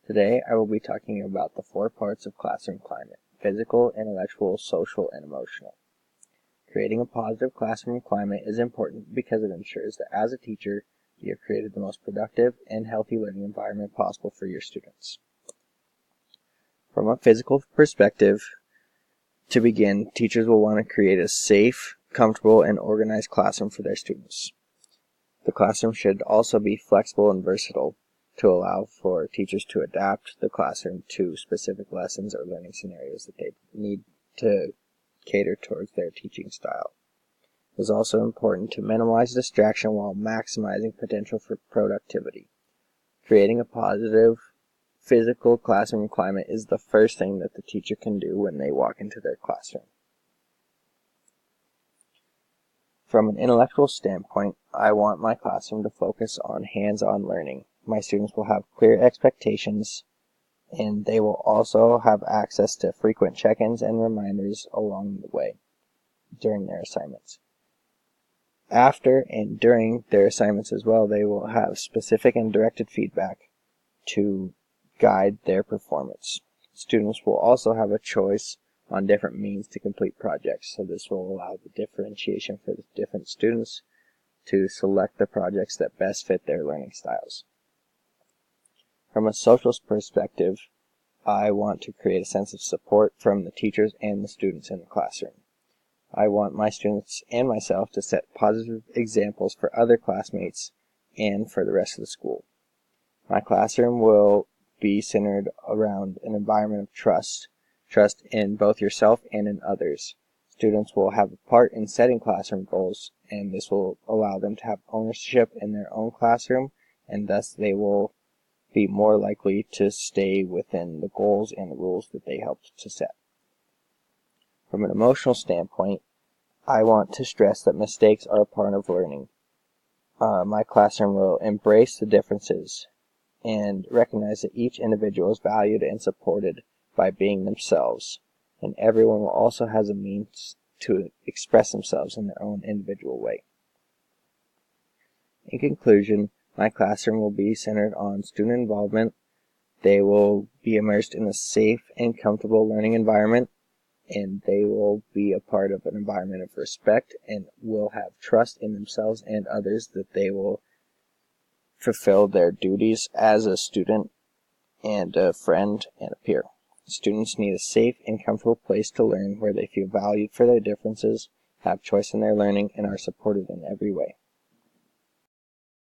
Today I will be talking about the 4 parts of classroom climate: physical, intellectual, social, and emotional. Creating a positive classroom climate is important because it ensures that as a teacher, you have created the most productive and healthy learning environment possible for your students. From a physical perspective, to begin, teachers will want to create a safe, comfortable, and organized classroom for their students. The classroom should also be flexible and versatile to allow for teachers to adapt the classroom to specific lessons or learning scenarios that they need to cater towards their teaching style. It is also important to minimize distraction while maximizing potential for productivity. Creating a positive physical classroom climate is the first thing that the teacher can do when they walk into their classroom. From an intellectual standpoint, I want my classroom to focus on hands-on learning. My students will have clear expectations, and they will also have access to frequent check-ins and reminders along the way during their assignments. After and during their assignments as well, they will have specific and directed feedback to guide their performance. Students will also have a choice on different means to complete projects, so this will allow the differentiation for the different students to select the projects that best fit their learning styles. From a social perspective, I want to create a sense of support from the teachers and the students in the classroom. I want my students and myself to set positive examples for other classmates and for the rest of the school. My classroom will be centered around an environment of trust in both yourself and in others. Students will have a part in setting classroom goals, and this will allow them to have ownership in their own classroom, and thus they will be more likely to stay within the goals and the rules that they helped to set. From an emotional standpoint, I want to stress that mistakes are a part of learning. My classroom will embrace the differences and recognize that each individual is valued and supported by being themselves, and everyone will also has a means to express themselves in their own individual way. In conclusion, my classroom will be centered on student involvement. They will be immersed in a safe and comfortable learning environment, and they will be a part of an environment of respect and will have trust in themselves and others that they will fulfill their duties as a student and a friend and a peer. Students need a safe and comfortable place to learn where they feel valued for their differences, have choice in their learning, and are supported in every way.